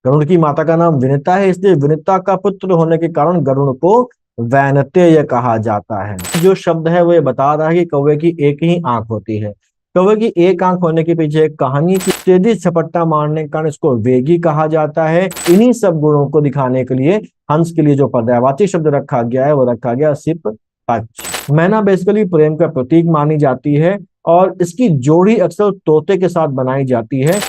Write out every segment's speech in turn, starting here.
गरुड़ की माता का नाम विनिता है, इसलिए विनिता का पुत्र होने के कारण गरुड़ को वैनतेय कहा जाता है। जो शब्द है वो ये बता रहा है कि कौवे की एक ही आंख होती है। कौवे की एक आंख होने के पीछे एक कहानी की, तेजी झपट्टा मारने के कारण इसको वेगी कहा जाता है। इन्हीं सब गुणों को दिखाने के लिए हंस के लिए जो पर्यायवाची शब्द रखा गया है वो रखा गया सिप पक्ष। मैना बेसिकली प्रेम का प्रतीक मानी जाती है और इसकी जोड़ी अक्सर तोते के साथ बनाई जाती है।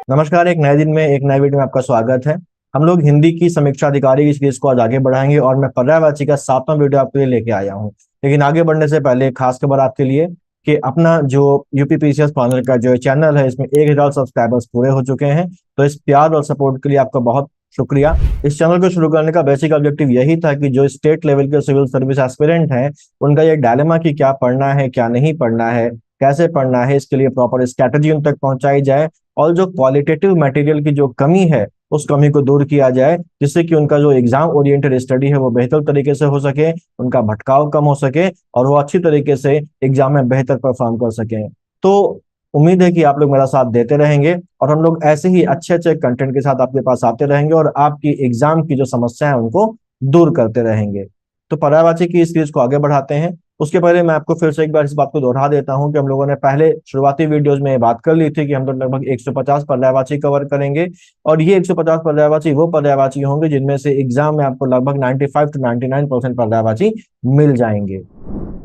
नमस्कार, एक नए दिन में एक नए वीडियो में आपका स्वागत है। हम लोग हिंदी की समीक्षा अधिकारी की सीरीज को आज आगे बढ़ाएंगे और मैं पर्यायवाची का 7वां वीडियो आपके लिए लेके आया हूँ। लेकिन आगे बढ़ने से पहले खास खबर आपके लिए कि अपना जो यूपीपीसीएस पैनल का जो चैनल है इसमें 1000 सब्सक्राइबर्स पूरे हो चुके हैं। तो इस प्यार और सपोर्ट के लिए आपका बहुत शुक्रिया। इस चैनल को शुरू करने का बेसिक ऑब्जेक्टिव यही था कि जो स्टेट लेवल के सिविल सर्विस एस्पिरेंट हैं उनका ये डायलेमा कि क्या पढ़ना है क्या नहीं पढ़ना है, कैसे पढ़ना है, इसके लिए प्रॉपर स्ट्रैटेजी उन तक पहुंचाई जाए और जो क्वालिटेटिव मटेरियल की जो कमी है उस कमी को दूर किया जाए, जिससे कि उनका जो एग्जाम ओरिएंटेड स्टडी है वो बेहतर तरीके से हो सके, उनका भटकाव कम हो सके और वो अच्छी तरीके से एग्जाम में बेहतर परफॉर्म कर सकें। तो उम्मीद है कि आप लोग मेरा साथ देते रहेंगे और हम लोग ऐसे ही अच्छे अच्छे कंटेंट के साथ आपके पास आते रहेंगे और आपकी एग्जाम की जो समस्या है उनको दूर करते रहेंगे। तो पर्यायवाची की इस सीरीज को आगे बढ़ाते हैं। उसके पहले मैं आपको फिर से एक बार इस बात को दोहरा देता हूं कि हम लोगों ने पहले शुरुआती वीडियोस में ये बात कर ली थी कि हम लोग लगभग 150 पर्यायवाची कवर करेंगे और ये 150 पर्यायवाची वो पर्यायवाची होंगे जिनमें से एग्जाम में आपको लगभग 95 to 99% पर्यायवाची मिल जाएंगे।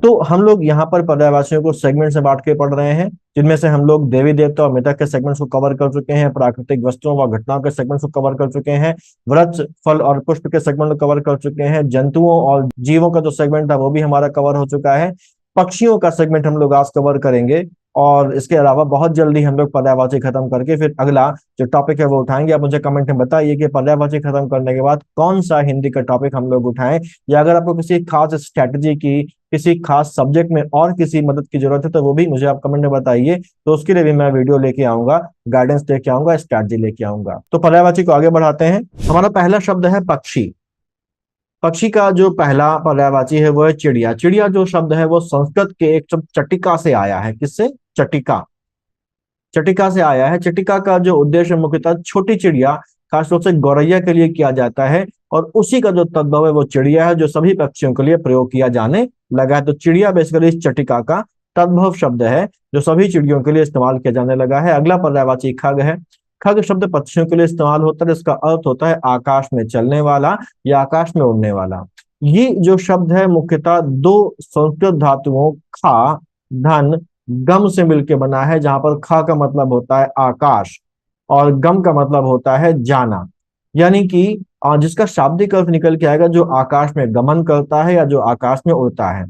तो हम लोग यहाँ पर पर्यायवाचियों को सेगमेंट से बांट के पढ़ रहे हैं, जिनमें से हम लोग देवी देवता और मृतक के सेगमेंट्स को कवर कर चुके हैं, प्राकृतिक वस्तुओं व घटनाओं के सेगमेंट्स को कवर कर चुके हैं, वृक्ष फल और पुष्प के सेगमेंट को कवर कर चुके हैं, जंतुओं और जीवों का जो सेगमेंट था वो भी हमारा कवर हो चुका है, पक्षियों का सेगमेंट हम लोग आज कवर करेंगे और इसके अलावा बहुत जल्दी हम लोग पर्यायवाची खत्म करके फिर अगला जो टॉपिक है वो उठाएंगे। आप मुझे कमेंट में बताइए कि पर्यायवाची खत्म करने के बाद कौन सा हिंदी का टॉपिक हम लोग उठाएं, या अगर आपको किसी खास स्ट्रैटेजी की, किसी खास सब्जेक्ट में और किसी मदद की जरूरत है तो वो भी मुझे आप कमेंट में बताइए। तो उसके लिए भी मैं वीडियो लेके आऊंगा, गाइडेंस लेके आऊंगा, स्ट्रैटेजी लेके आऊंगा। तो पर्यायवाची को आगे बढ़ाते हैं। हमारा पहला शब्द है पक्षी। पक्षी का जो पहला पर्यायवाची है वो है चिड़िया। चिड़िया जो शब्द है वो संस्कृत के एक शब्द चटिका से आया है। किससे? चटिका। चटिका से आया है। चटिका का जो उद्देश्य मुख्यतः छोटी चिड़िया, खासतौर से गौरैया के लिए किया जाता है और उसी का जो तद्भव है वो चिड़िया है जो सभी पक्षियों के लिए प्रयोग किया जाने लगा है। तो चिड़िया बेसिकली इस चटिका का तद्भव शब्द है जो सभी चिड़ियों के लिए इस्तेमाल किया जाने लगा है। अगला पर्यायवाची खग है। खग शब्द पक्षियों के लिए इस्तेमाल होता है, इसका अर्थ होता है आकाश में चलने वाला या आकाश में उड़ने वाला। ये जो शब्द है मुख्यतः दो संस्कृत धातुओं खा, धन, गम से मिलकर बना है, जहां पर खा का मतलब होता है आकाश और गम का मतलब होता है जाना। यानी कि जिसका शाब्दिक अर्थ निकल के आएगा जो आकाश में गमन करता है या जो आकाश में उड़ता है।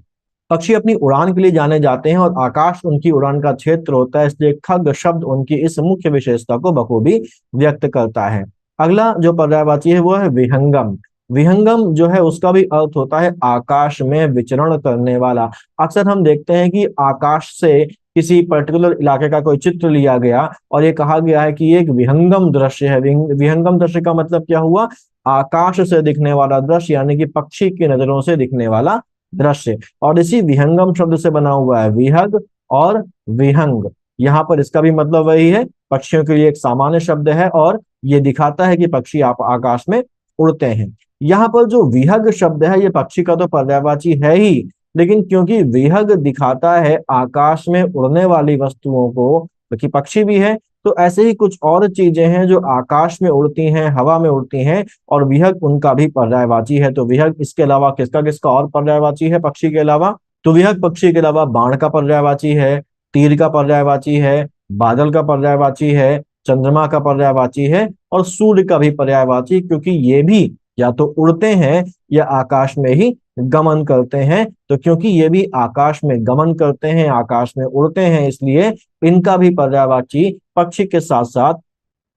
पक्षी अपनी उड़ान के लिए जाने जाते हैं और आकाश उनकी उड़ान का क्षेत्र होता है, इसलिए खग शब्द उनकी इस मुख्य विशेषता को बखूबी व्यक्त करता है। अगला जो पर्यायवाची है वो है विहंगम। विहंगम जो है उसका भी अर्थ होता है आकाश में विचरण करने वाला। अक्सर हम देखते हैं कि आकाश से किसी पर्टिकुलर इलाके का कोई चित्र लिया गया और ये कहा गया है कि ये एक विहंगम दृश्य है। विहंगम दृश्य का मतलब क्या हुआ? आकाश से दिखने वाला दृश्य, यानी कि पक्षी की नजरों से दिखने वाला दृश्य। और इसी विहंगम शब्द से बना हुआ है विहग और विहंग। यहाँ पर इसका भी मतलब वही है, पक्षियों के लिए एक सामान्य शब्द है और ये दिखाता है कि पक्षी आप आकाश में उड़ते हैं। यहाँ पर जो विहग शब्द है ये पक्षी का तो पर्यायवाची है ही, लेकिन क्योंकि विहग दिखाता है आकाश में उड़ने वाली वस्तुओं को, क्योंकि पक्षी भी है, तो ऐसे ही कुछ और चीजें हैं जो आकाश में उड़ती हैं, हवा में उड़ती हैं और विहग उनका भी पर्यायवाची है। तो विहग इसके अलावा किसका किसका और पर्यायवाची है पक्षी के अलावा? तो विहग पक्षी के अलावा बाण का पर्यायवाची है, तीर का पर्यायवाची है, बादल का पर्यायवाची है, चंद्रमा का पर्यायवाची है और सूर्य का भी पर्यायवाची, क्योंकि ये भी या तो उड़ते हैं या आकाश में ही गमन करते हैं। तो क्योंकि ये भी आकाश में गमन करते हैं, आकाश में उड़ते हैं, इसलिए इनका भी पर्यायवाची पक्षी के साथ साथ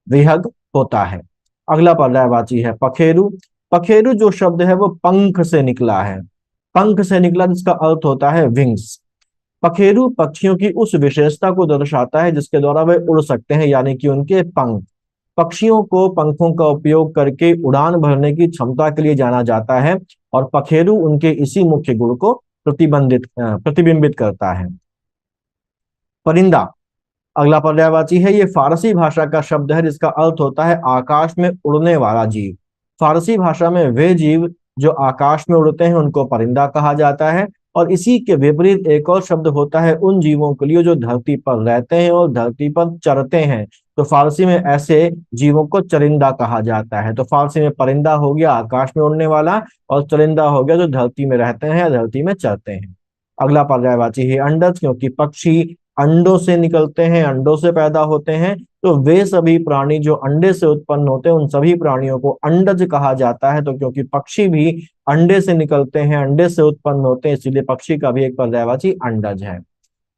विहग होता है। अगला पर्यायवाची है पखेरु। पखेरु जो शब्द है वो पंख से निकला है। पंख से निकला जिसका अर्थ होता है विंग्स। पखेरु पक्षियों की उस विशेषता को दर्शाता है जिसके द्वारा वे उड़ सकते हैं, यानी कि उनके पंख। पक्षियों को पंखों का उपयोग करके उड़ान भरने की क्षमता के लिए जाना जाता है और पखेरु उनके इसी मुख्य गुण को प्रतिबिंबित करता है। परिंदा। अगला पर्यायवाची है, ये फारसी भाषा का शब्द है जिसका अर्थ होता है आकाश में उड़ने वाला जीव। फारसी भाषा में वे जीव जो आकाश में उड़ते हैं उनको परिंदा कहा जाता है, और इसी के विपरीत एक और शब्द होता है उन जीवों के लिए जो धरती पर रहते हैं और धरती पर चरते हैं। तो फारसी में ऐसे जीवों को चरिंदा कहा जाता है। तो फारसी में परिंदा हो गया आकाश में उड़ने वाला, और चरिंदा हो गया जो धरती में रहते हैं या धरती में चरते हैं। अगला पर्यायवाची है अंडज, क्योंकि पक्षी अंडों से निकलते हैं, अंडों से पैदा होते हैं, तो वे सभी प्राणी जो अंडे से उत्पन्न होते हैं उन सभी प्राणियों को अंडज कहा जाता है। तो क्योंकि पक्षी भी अंडे से निकलते हैं, अंडे से उत्पन्न होते हैं, इसलिए पक्षी का भी एक पर्यायवाची अंडज है।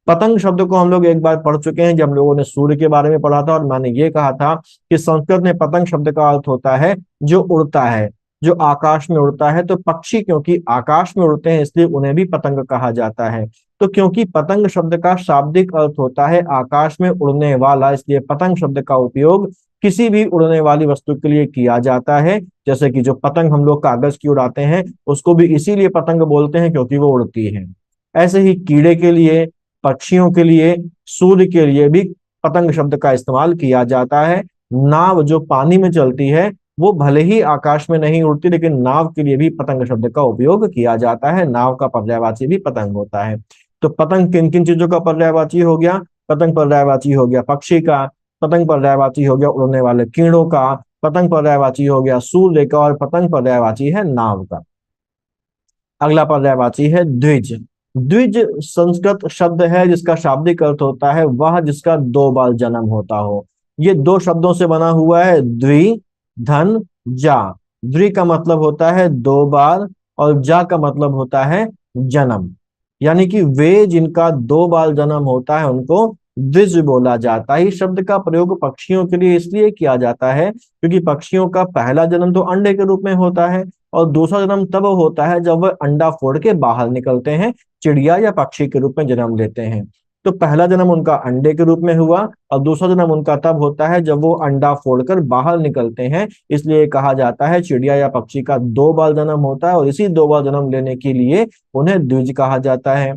पतंग शब्द को हम लोग एक बार पढ़ चुके हैं जब हम लोगों ने सूर्य के बारे में पढ़ा था, और मैंने ये कहा था कि संस्कृत में पतंग शब्द का अर्थ होता है जो उड़ता है, जो आकाश में उड़ता है। तो पक्षी क्योंकि आकाश में उड़ते हैं इसलिए उन्हें भी पतंग कहा जाता है। तो क्योंकि पतंग शब्द का शाब्दिक अर्थ होता है आकाश में उड़ने वाला, इसलिए पतंग शब्द का उपयोग किसी भी उड़ने वाली वस्तु के लिए किया जाता है। जैसे कि जो पतंग हम लोग कागज की उड़ाते हैं उसको भी इसीलिए पतंग बोलते हैं क्योंकि वो उड़ती है। ऐसे ही कीड़े के लिए, पक्षियों के लिए, सूर्य के लिए भी पतंग शब्द का इस्तेमाल किया जाता है। नाव जो पानी में चलती है वो भले ही आकाश में नहीं उड़ती, लेकिन नाव के लिए भी पतंग शब्द का उपयोग किया जाता है। नाव का पर्यायवाची भी पतंग होता है। तो पतंग किन किन चीजों का पर्यायवाची हो गया? पतंग पर्यायवाची हो गया पक्षी का, पतंग पर्यायवाची हो गया उड़ने वाले कीड़ों का, पतंग पर्यायवाची हो गया सूर्य का, और पतंग पर्यायवाची है नाव का। अगला पर्यायवाची है द्विज। द्विज संस्कृत शब्द है जिसका शाब्दिक अर्थ होता है वह जिसका दो बार जन्म होता हो। ये दो शब्दों से बना हुआ है, द्वि धन जा। द्वि का मतलब होता है दो बार, और जा का मतलब होता है जन्म। यानी कि वे जिनका दो बार जन्म होता है उनको द्विज बोला जाता है। इस शब्द का प्रयोग पक्षियों के लिए इसलिए किया जाता है क्योंकि पक्षियों का पहला जन्म तो अंडे के रूप में होता है, और दूसरा जन्म तब होता है जब वह अंडा फोड़ के बाहर निकलते हैं, चिड़िया या पक्षी के रूप में जन्म लेते हैं। तो पहला जन्म उनका अंडे के रूप में हुआ, और दूसरा जन्म उनका तब होता है जब वो अंडा फोड़कर बाहर निकलते हैं। इसलिए कहा जाता है चिड़िया या पक्षी का दो बार जन्म होता है, और इसी दो बार जन्म लेने के लिए उन्हें द्विज कहा जाता है।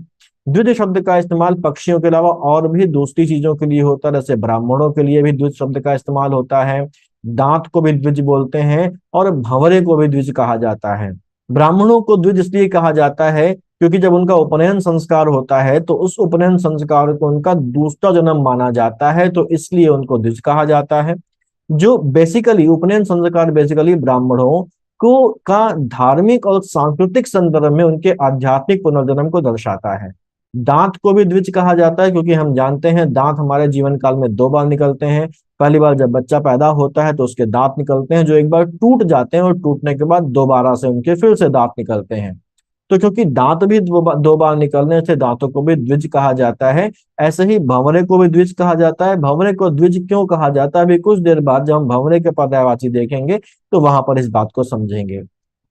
द्विज शब्द का इस्तेमाल पक्षियों के अलावा और भी दूसरी चीजों के लिए होता है। जैसे ब्राह्मणों के लिए भी द्विज शब्द का इस्तेमाल होता है, दांत को भी द्विज बोलते हैं, और भंवरे को भी द्विज कहा जाता है। ब्राह्मणों को द्विज इसलिए कहा जाता है क्योंकि जब उनका उपनयन संस्कार होता है तो उस उपनयन संस्कार को उनका दूसरा जन्म माना जाता है, तो इसलिए उनको द्विज कहा जाता है। जो बेसिकली उपनयन संस्कार बेसिकली ब्राह्मणों को का धार्मिक और सांस्कृतिक संदर्भ में उनके आध्यात्मिक पुनर्जन्म को दर्शाता है। दांत को भी द्विज कहा जाता है क्योंकि हम जानते हैं दांत हमारे जीवन काल में दो बार निकलते हैं। पहली बार जब बच्चा पैदा होता है तो उसके दांत निकलते हैं जो एक बार टूट जाते हैं, और टूटने के बाद दोबारा से उनके फिर से दांत निकलते हैं। तो क्योंकि दांत भी दो बार निकलने से दांतों को भी द्विज कहा जाता है। ऐसे ही भंवरे को भी द्विज कहा जाता है। भंवरे को द्विज क्यों कहा जाता है अभी कुछ देर बाद जब हम भंवरे के पर्यायवाची देखेंगे तो वहां पर इस बात को समझेंगे।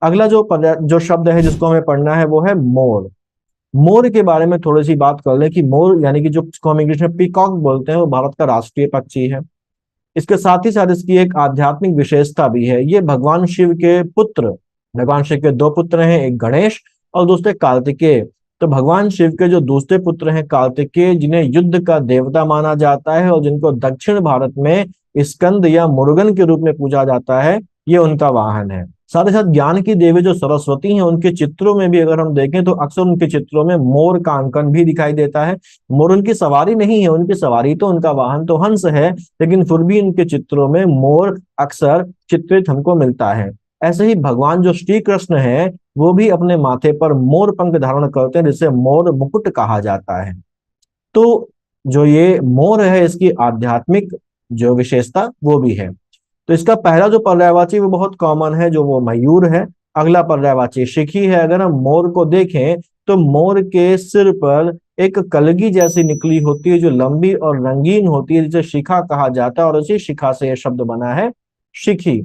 अगला जो शब्द है जिसको हमें पढ़ना है वो है मोर। मोर के बारे में थोड़ी सी बात कर ले कि मोर यानी कि जो जिसको हम इंग्लिश में पीकॉक बोलते हैं वो भारत का राष्ट्रीय पक्षी है। इसके साथ ही साथ इसकी एक आध्यात्मिक विशेषता भी है। ये भगवान शिव के पुत्र, भगवान शिव के दो पुत्र हैं, एक गणेश और दूसरे कार्तिकेय। तो भगवान शिव के जो दूसरे पुत्र हैं कार्तिकेय, जिन्हें युद्ध का देवता माना जाता है और जिनको दक्षिण भारत में स्कंद या मुरुगन के रूप में पूजा जाता है, ये उनका वाहन है। साथ ही साथ ज्ञान की देवी जो सरस्वती हैं उनके चित्रों में भी अगर हम देखें तो अक्सर उनके चित्रों में मोर का अंकन भी दिखाई देता है। मोर उनकी सवारी नहीं है, उनकी सवारी तो उनका वाहन तो हंस है, लेकिन फिर भी उनके चित्रों में मोर अक्सर चित्रित हमको मिलता है। ऐसे ही भगवान जो श्री कृष्ण है वो भी अपने माथे पर मोर पंख धारण करते हैं जिसे मोर मुकुट कहा जाता है। तो जो ये मोर है इसकी आध्यात्मिक जो विशेषता वो भी है। तो इसका पहला जो पर्यायवाची वो बहुत कॉमन है जो वो मयूर है। अगला पर्यायवाची शिखी है। अगर हम मोर को देखें तो मोर के सिर पर एक कलगी जैसी निकली होती है जो लंबी और रंगीन होती है जिसे शिखा कहा जाता है, और उसी शिखा से यह शब्द बना है शिखी।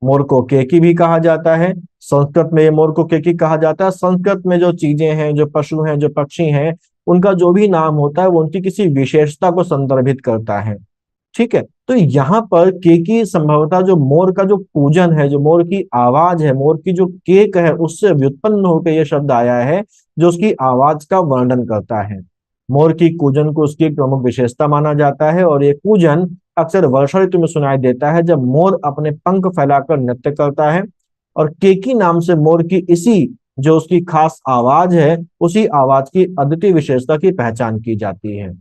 मोर को केकी भी कहा जाता है। संस्कृत में ये मोर को केकी कहा जाता है। संस्कृत में जो चीजें हैं, जो पशु हैं, जो पक्षी हैं, उनका जो भी नाम होता है वो उनकी किसी विशेषता को संदर्भित करता है। ठीक है, तो यहाँ पर केकी संभवतः जो मोर का जो पूजन है, जो मोर की आवाज है, मोर की जो केक है, उससे व्युत्पन्न होकर यह शब्द आया है जो उसकी आवाज का वर्णन करता है। मोर की कूजन को उसकी एक प्रमुख विशेषता माना जाता है और ये कूजन अक्सर वर्षा ऋतु में सुनाई देता है जब मोर अपने पंख फैलाकर नृत्य करता है। और केकी नाम से मोर की इसी जो उसकी खास आवाज है, उसी आवाज की अद्वितीय विशेषता की पहचान की जाती है।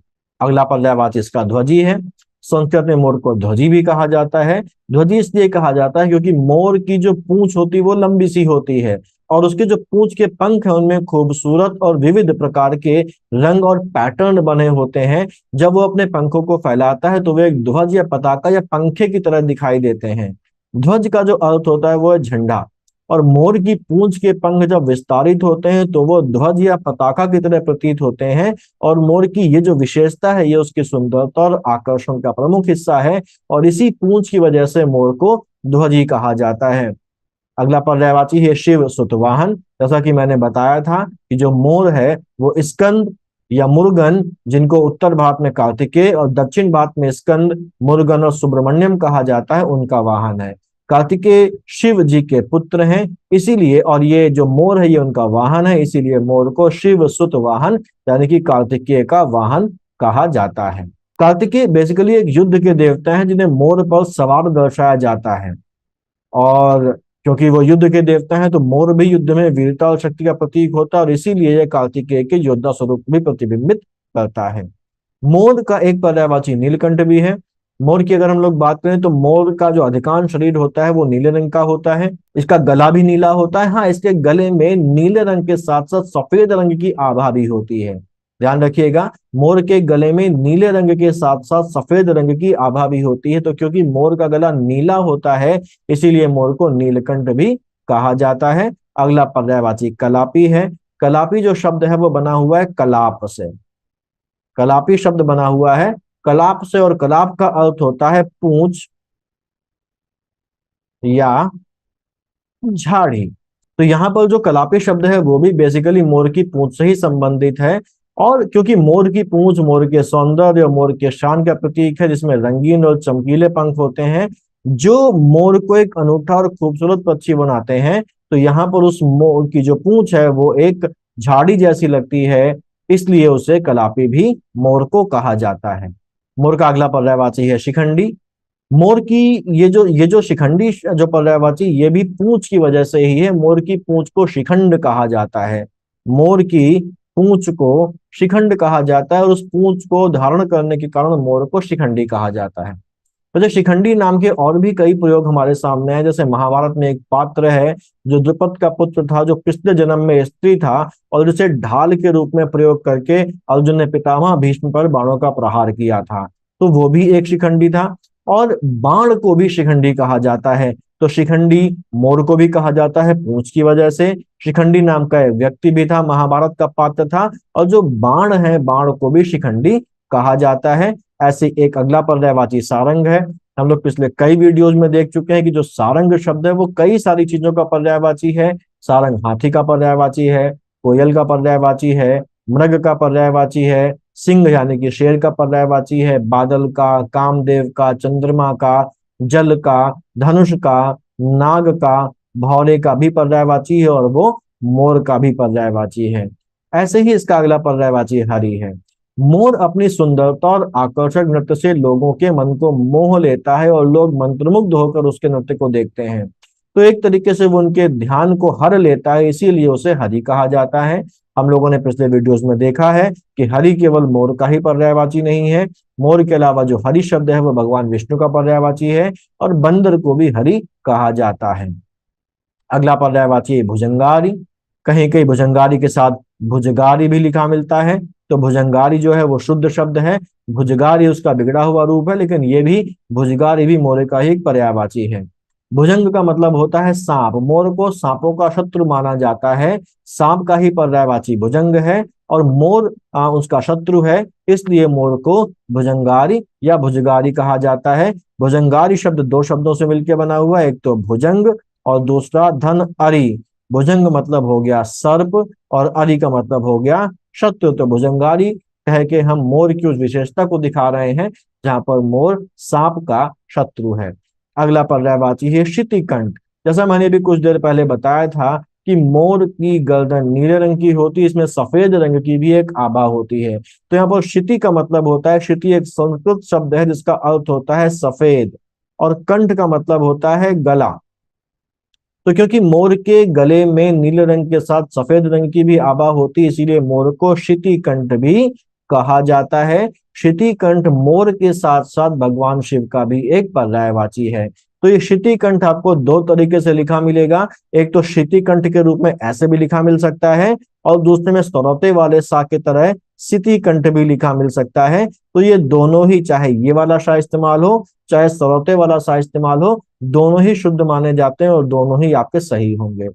अगला पर्यायवाची इसका ध्वजी है। संस्कृत में मोर को ध्वजी भी कहा जाता है। ध्वजी इसलिए कहा जाता है क्योंकि मोर की जो पूंछ होती है वो लंबी सी होती है और उसके जो पूंछ के पंख हैं उनमें खूबसूरत और विविध प्रकार के रंग और पैटर्न बने होते हैं। जब वो अपने पंखों को फैलाता है तो वे एक ध्वज या पताका या पंखे की तरह दिखाई देते हैं। ध्वज का जो अर्थ होता है वो है झंडा। और मोर की पूंछ के पंख जब विस्तारित होते हैं तो वो ध्वज या पताका की तरह प्रतीत होते हैं। और मोर की ये जो विशेषता है ये उसकी सुंदरता और आकर्षण का प्रमुख हिस्सा है और इसी पूंछ की वजह से मोर को ध्वजी कहा जाता है। अगला पर्यायवाची है शिव सुतवाहन। जैसा कि मैंने बताया था कि जो मोर है वो स्कंद या मुर्गन, जिनको उत्तर भारत में कार्तिकेय और दक्षिण भारत में स्कंद, मुर्गन और सुब्रमण्यम कहा जाता है, उनका वाहन है। कार्तिकेय शिव जी के पुत्र हैं इसीलिए, और ये जो मोर है ये उनका वाहन है, इसीलिए मोर को शिव सुत वाहन यानी कि कार्तिकेय का वाहन कहा जाता है। कार्तिकेय बेसिकली एक युद्ध के देवता हैं जिन्हें मोर पर सवार दर्शाया जाता है। और क्योंकि वो युद्ध के देवता हैं तो मोर भी युद्ध में वीरता और शक्ति का प्रतीक होता है और इसीलिए यह कार्तिकेय के योद्धा स्वरूप भी प्रतिबिंबित करता है। मोर का एक पर्यायवाची नीलकंठ भी है। मोर की अगर हम लोग बात करें तो मोर का जो अधिकांश शरीर होता है वो नीले रंग का होता है। इसका गला भी नीला होता है। हाँ, इसके गले में नीले रंग के साथ साथ सफेद रंग की आभा भी होती है। ध्यान रखिएगा, मोर के गले में नीले रंग के साथ साथ सफेद रंग की आभा भी होती है। तो क्योंकि मोर का गला नीला होता है इसीलिए मोर को नीलकंठ भी कहा जाता है। अगला पर्यायवाची कलापी है। कलापी जो शब्द है वो बना हुआ है कलाप से। कलापी शब्द बना हुआ है कलाप से और कलाप का अर्थ होता है पूंछ या झाड़ी। तो यहाँ पर जो कलापी शब्द है वो भी बेसिकली मोर की पूंछ से ही संबंधित है। और क्योंकि मोर की पूंछ मोर के सौंदर्य और मोर के शान का प्रतीक है जिसमें रंगीन और चमकीले पंख होते हैं जो मोर को एक अनूठा और खूबसूरत पक्षी बनाते हैं, तो यहाँ पर उस मोर की जो पूंछ है वो एक झाड़ी जैसी लगती है, इसलिए उसे कलापी भी मोर को कहा जाता है। मोर का अगला पर्यायवाची है शिखंडी। मोर की ये जो शिखंडी जो पर्यायवाची ये भी पूंछ की वजह से ही है। मोर की पूंछ को शिखंड कहा जाता है। मोर की पूंछ को शिखंड कहा जाता है और उस पूंछ को धारण करने के कारण मोर को शिखंडी कहा जाता है। वैसे शिखंडी नाम के और भी कई प्रयोग हमारे सामने हैं। जैसे महाभारत में एक पात्र है जो द्रुपद का पुत्र था, जो पिछले जन्म में स्त्री था और उसे ढाल के रूप में प्रयोग करके अर्जुन ने पितामह भीष्म पर बाणों का प्रहार किया था, तो वो भी एक शिखंडी था। और बाण को भी शिखंडी कहा जाता है। तो शिखंडी मोर को भी कहा जाता है पूंछ की वजह से। शिखंडी नाम का एक व्यक्ति भी था, महाभारत का पात्र था, और जो बाण है बाण को भी शिखंडी कहा जाता है। ऐसे एक अगला पर्यायवाची सारंग है। हम लोग पिछले कई वीडियोज में देख चुके हैं कि जो सारंग शब्द है वो कई सारी चीजों का पर्यायवाची है। सारंग हाथी का पर्यायवाची है, कोयल का पर्यायवाची है, मृग का पर्यायवाची है, सिंह यानी कि शेर का पर्यायवाची है, बादल का, कामदेव का, चंद्रमा का, जल का, धनुष का, नाग का, भौरे का भी पर्यायवाची है और वो मोर का भी पर्यायवाची है। ऐसे ही इसका अगला पर्यायवाची हरि है। मोर अपनी सुंदरता और आकर्षक नृत्य से लोगों के मन को मोह लेता है और लोग मंत्रमुग्ध होकर उसके नृत्य को देखते हैं। तो एक तरीके से वो उनके ध्यान को हर लेता है, इसीलिए उसे हरि कहा जाता है। हम लोगों ने पिछले वीडियोस में देखा है कि हरि केवल मोर का ही पर्यायवाची नहीं है। मोर के अलावा जो हरि शब्द है वो भगवान विष्णु का पर्यायवाची है और बंदर को भी हरि कहा जाता है। अगला पर्यायवाची है भुजंगारी। कहीं कहीं भुजंगारी के साथ भुजगारी भी लिखा मिलता है। तो भुजंगारी जो है वो शुद्ध शब्द है, भुजगारी उसका बिगड़ा हुआ रूप है, लेकिन ये भी भुजगारी भी मोर का ही एक पर्यायवाची है। भुजंग का मतलब होता है सांप। मोर को सांपों का शत्रु माना जाता है। सांप का ही पर्यायवाची भुजंग है और मोर उसका शत्रु है, इसलिए मोर को भुजंगारी या भुजगारी कहा जाता है। भुजंगारी शब्द दो शब्दों से मिलकर बना हुआ है, एक तो भुजंग और दूसरा धन अरि। भुजंग मतलब हो गया सर्प और अरि का मतलब हो गया शत्रु। तो भुजंगारी कह के हम मोर की उस विशेषता को दिखा रहे हैं जहां पर मोर सांप का शत्रु है। अगला पर्यायवाची है शितिकंठ। जैसा मैंने भी कुछ देर पहले बताया था कि मोर की गर्दन नीले रंग की होती है, इसमें सफेद रंग की भी एक आभा होती है। तो यहाँ पर क्षिति का मतलब होता है, क्षिति एक संस्कृत शब्द है जिसका अर्थ होता है सफेद, और कंठ का मतलब होता है गला। तो क्योंकि मोर के गले में नीले रंग के साथ सफेद रंग की भी आभा होती है, इसीलिए मोर को क्षितिकंठ भी कहा जाता है। क्षितिकंठ मोर के साथ साथ भगवान शिव का भी एक पर्यायवाची है। तो ये क्षितिकंठ आपको दो तरीके से लिखा मिलेगा, एक तो क्षितिकंठ के रूप में ऐसे भी लिखा मिल सकता है, और दूसरे में स्तरोते वाले सा की तरह सितिकंठ भी लिखा मिल सकता है। तो ये दोनों ही, चाहे ये वाला सा इस्तेमाल हो चाहे स्तरोते वाला सा इस्तेमाल हो, दोनों ही शुद्ध माने जाते हैं और दोनों ही आपके सही होंगे।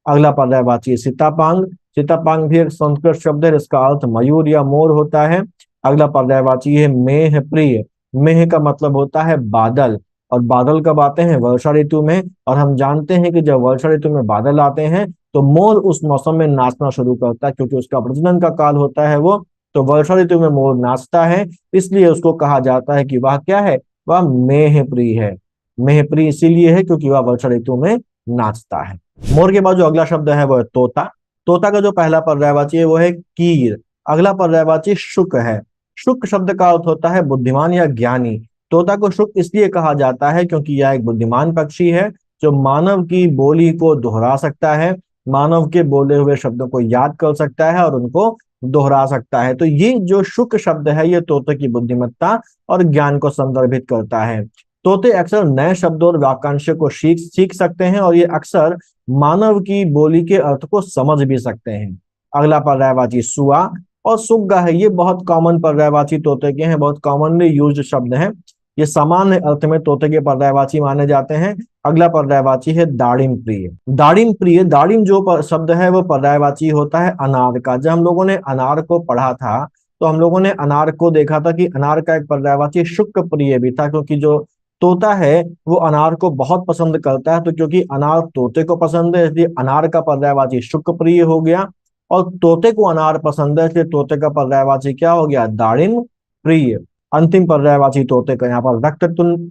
अगला पर्यायवाची है सीतापांग। सीतापांग भी एक संस्कृत शब्द है जिसका अर्थ मयूर या मोर होता है। अगला पर्यायवाची है मेह प्रिय। मेह का मतलब होता है बादल, और बादल कब आते हैं? वर्षा ऋतु में, और हम जानते हैं कि जब वर्षा ऋतु में बादल आते हैं तो मोर उस मौसम में नाचना शुरू करता है, क्योंकि उसका प्रजनन का काल होता है वो। तो वर्षा ऋतु में मोर नाचता है, इसलिए उसको कहा जाता है कि वह क्या है? वह मेह प्रिय है। मेह प्रिय इसीलिए है क्योंकि वह वर्षा ऋतु में नाचता है। मोर के बाद जो अगला शब्द है वो है तोता। तोता का जो पहला पर्यायवाची है वो है कीर। अगला पर्यायवाची शुक है। शुक शब्द का अर्थ होता है बुद्धिमान या ज्ञानी। तोता को शुक इसलिए कहा जाता है क्योंकि यह एक बुद्धिमान पक्षी है जो मानव की बोली को दोहरा सकता है, मानव के बोले हुए शब्दों को याद कर सकता है और उनको दोहरा सकता है। तो ये जो शुक शब्द है ये तोते की बुद्धिमत्ता और ज्ञान को संदर्भित करता है। तोते अक्सर नए शब्दों और वाक्यांश को सीख सीख सकते हैं, और ये अक्सर मानव की बोली के अर्थ को समझ भी सकते हैं। अगला पर्यायवाची सुआ और सुग्गा है। ये बहुत कॉमन पर्यायवाची तोते के हैं, बहुत कॉमनली यूज्ड शब्द हैं। ये सामान्य अर्थ में तोते के पर्यायवाची माने जाते हैं। अगला पर्यायवाची है दाड़िम प्रिय। दाड़िम प्रिय, दाड़िम जो शब्द है वो पर्यायवाची होता है अनार का। जब हम लोगों ने अनार को पढ़ा था तो हम लोगों ने अनार को देखा था कि अनार का एक पर्यायवाची शुक्र प्रिय भी था, क्योंकि जो तोता है वो अनार को बहुत पसंद करता है। तो क्योंकि अनार तोते को पसंद है इसलिए अनार का पर्यायवाची शुक्र प्रिय हो गया, और तोते को अनार पसंद है इसलिए तोते का पर्यायवाची क्या हो गया? दाड़िम प्रिय। अंतिम पर्यायवाची तोते का यहाँ पर रक्त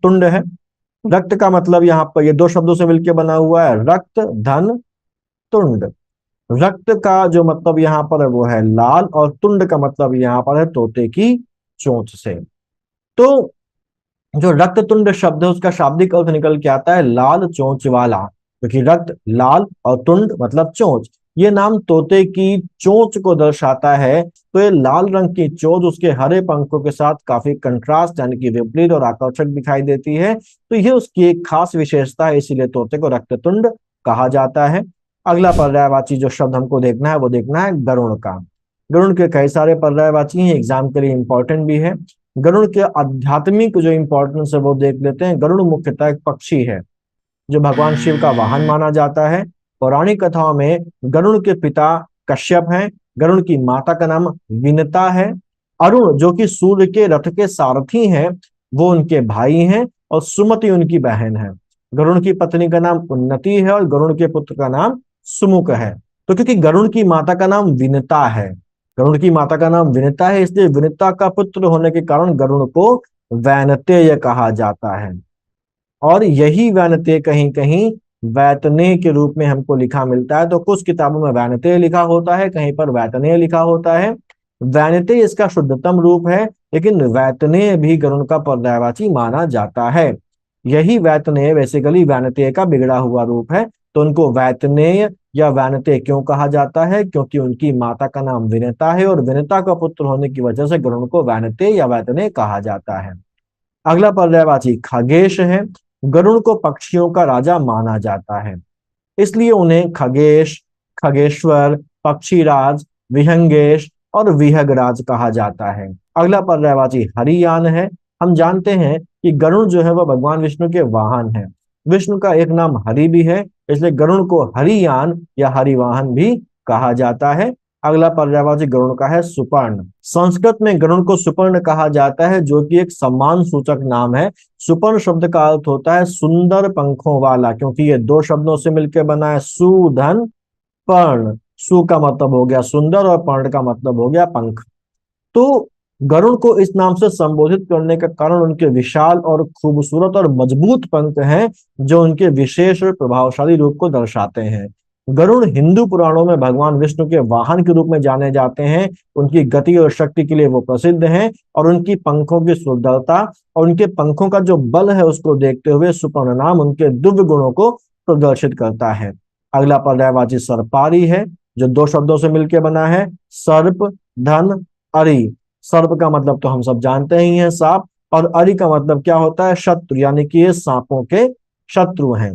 तुंड है। रक्त का मतलब यहाँ पर ये दो शब्दों से मिलकर बना हुआ है, रक्त धन तुंड। रक्त का जो मतलब यहाँ पर है वो है लाल, और तुंड का मतलब यहाँ पर है तोते की चोंच से। तो जो रक्ततुंड शब्द है उसका शाब्दिक अर्थ निकल के आता है लाल चोंच वाला, क्योंकि रक्त लाल और तुंड मतलब चोंच। ये नाम तोते की चोंच को दर्शाता है। तो ये लाल रंग की चोंच उसके हरे पंखों के साथ काफी कंट्रास्ट यानी कि विपरीत और आकर्षक दिखाई देती है। तो ये उसकी एक खास विशेषता है, इसीलिए तोते को रक्ततुंड कहा जाता है। अगला पर्यायवाची जो शब्द हमको देखना है वो देखना है गरुड़ का। गरुड़ के कई सारे पर्यायवाची हैं, एग्जाम के लिए इंपॉर्टेंट भी है। गरुड़ के आध्यात्मिक जो इंपॉर्टेंस है वो देख लेते हैं। गरुड़ मुख्यतः एक पक्षी है जो भगवान शिव का वाहन माना जाता है। पौराणिक कथाओं में गरुड़ के पिता कश्यप हैं, गरुड़ की माता का नाम विनता है, अरुण जो कि सूर्य के रथ के सारथी हैं वो उनके भाई हैं, और सुमति उनकी बहन है। गरुड़ की पत्नी का नाम उन्नति है और गरुड़ के पुत्र का नाम सुमुख है। तो क्योंकि गरुड़ की माता का नाम विनता है, गरुड़ की माता का नाम विनता है, इसलिए विनता का पुत्र होने के कारण गरुड़ को वैनतेय कहा जाता है। और यही वैनतेय कहीं कहीं वैतनेय के रूप में हमको लिखा मिलता है। तो कुछ किताबों में वैनतेय लिखा होता है, कहीं पर वैतनेय लिखा होता है। वैनतेय इसका शुद्धतम रूप है, लेकिन वैतनेय भी गरुड़ का पर्यायवाची माना जाता है। यही वैतनेय बेसिकली वैनतेय का बिगड़ा हुआ रूप है। तो उनको वैतनेय या वैनतेय क्यों कहा जाता है? क्योंकि उनकी माता का नाम विनता है, और विनता का पुत्र होने की वजह से गरुड़ को वैनतेय या वैतनेय कहा जाता है। अगला पर्यायवाची खगेश है। गरुड़ को पक्षियों का राजा माना जाता है, इसलिए उन्हें खगेश, खगेश्वर, पक्षीराज, विहंगेश और विहगराज कहा जाता है। अगला पर्यायवाची हरियान है। हम जानते हैं कि गरुड़ जो है वह भगवान विष्णु के वाहन है। विष्णु का एक नाम हरि भी है, इसलिए गरुड़ को हरियान या हरिवाहन भी कहा जाता है। अगला पर्यायवाची गरुड़ का है सुपर्ण। संस्कृत में गरुड़ को सुपर्ण कहा जाता है, जो कि एक सम्मान सूचक नाम है। सुपर्ण शब्द का अर्थ होता है सुंदर पंखों वाला, क्योंकि ये दो शब्दों से मिलकर बना है, सुधन पर्ण। सु का मतलब हो गया सुंदर और पर्ण का मतलब हो गया पंख। तो गरुड़ को इस नाम से संबोधित करने का कारण उनके विशाल और खूबसूरत और मजबूत पंख हैं, जो उनके विशेष और प्रभावशाली रूप को दर्शाते हैं। गरुड़ हिंदू पुराणों में भगवान विष्णु के वाहन के रूप में जाने जाते हैं। उनकी गति और शक्ति के लिए वो प्रसिद्ध हैं और उनकी पंखों की सुंदरता और उनके पंखों का जो बल है उसको देखते हुए सुपर्ण नाम उनके दिव्य गुणों को प्रदर्शित करता है। अगला पर्यायवाची सर्पारी है, जो दो शब्दों से मिलकर बना है, सर्प धन अरि। सर्प का मतलब तो हम सब जानते ही हैं, सांप, और अरि का मतलब क्या होता है, शत्रु, यानी कि ये सांपों के शत्रु हैं,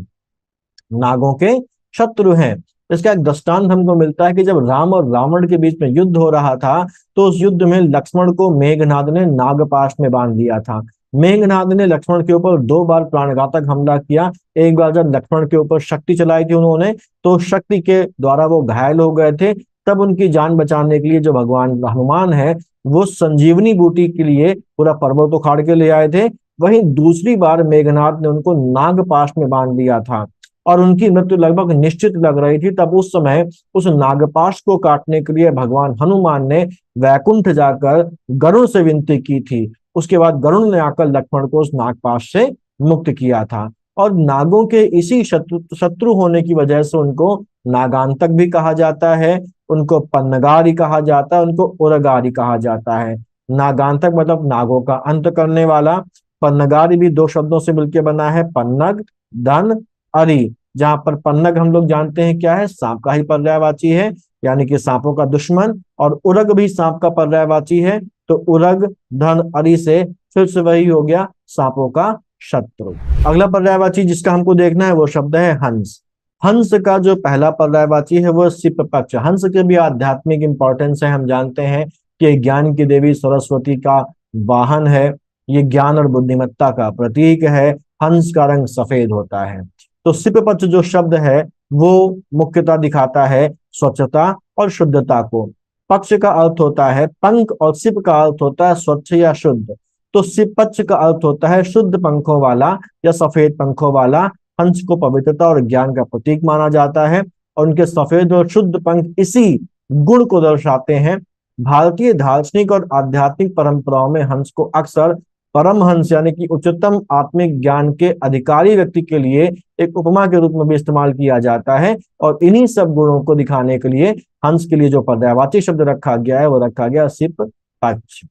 नागों के शत्रु हैं। इसका एक दृष्टांत हमको मिलता है कि जब राम और रावण के बीच में युद्ध हो रहा था तो उस युद्ध में लक्ष्मण को मेघनाद ने नागपाश में बांध दिया था। मेघनाद ने लक्ष्मण के ऊपर दो बार प्राणघातक हमला किया। एक बार जब लक्ष्मण के ऊपर शक्ति चलाई थी उन्होंने, तो शक्ति के द्वारा वो घायल हो गए थे। तब उनकी जान बचाने के लिए जो भगवान हनुमान है वो संजीवनी बूटी के लिए पूरा पर्वत उखाड़ के ले आए थे। वहीं दूसरी बार मेघनाद ने उनको नागपाश में बांध दिया था और उनकी मृत्यु लगभग निश्चित लग रही थी। तब उस समय उस नागपाश को काटने के लिए भगवान हनुमान ने वैकुंठ जाकर गरुड़ से विनती की थी। उसके बाद गरुड़ ने आकर लक्ष्मण को उस नागपाश से मुक्त किया था। और नागों के इसी शत्रु होने की वजह से उनको नागांतक भी कहा जाता है, उनको पन्नगारी कहा जाता है, उनको उरगारी कहा जाता है। नागांतक मतलब नागों का अंत करने वाला। पन्नगारी भी दो शब्दों से मिलकर बना है, पन्नग धन अरि, जहां पर पन्नग हम लोग जानते हैं क्या है, सांप का ही पर्यायवाची है, यानी कि सांपों का दुश्मन। और उरग भी सांप का पर्यायवाची है, तो उरग धन अरि से फिर से वही हो गया, सांपों का शत्रु। अगला पर्यायवाची जिसका हमको देखना है वो शब्द है हंस। हंस का जो पहला पर्यायवाची है वो सिप पक्ष। हंस के भी आध्यात्मिक इंपॉर्टेंस है। हम जानते हैं कि ज्ञान की देवी सरस्वती का वाहन है, ये ज्ञान और बुद्धिमत्ता का प्रतीक है। हंस का रंग सफेद होता है। तो सिप पक्ष जो शब्द है वो मुख्यतः दिखाता है स्वच्छता और शुद्धता को। पक्ष का अर्थ होता है पंख और सिप का अर्थ होता है स्वच्छ या शुद्ध। तो सिप पक्ष का अर्थ होता है शुद्ध पंखों वाला या सफेद पंखों वाला। हंस को पवित्रता और ज्ञान का प्रतीक माना जाता है और उनके सफेद और शुद्ध पंख इसी गुण को दर्शाते हैं। भारतीय दार्शनिक और आध्यात्मिक परंपराओं में हंस को अक्सर परमहंस यानी कि उच्चतम आत्मिक ज्ञान के अधिकारी व्यक्ति के लिए एक उपमा के रूप में भी इस्तेमाल किया जाता है। और इन्हीं सब गुणों को दिखाने के लिए हंस के लिए जो पर्यायवाची शब्द रखा गया है वो रखा गया सिप पक्ष।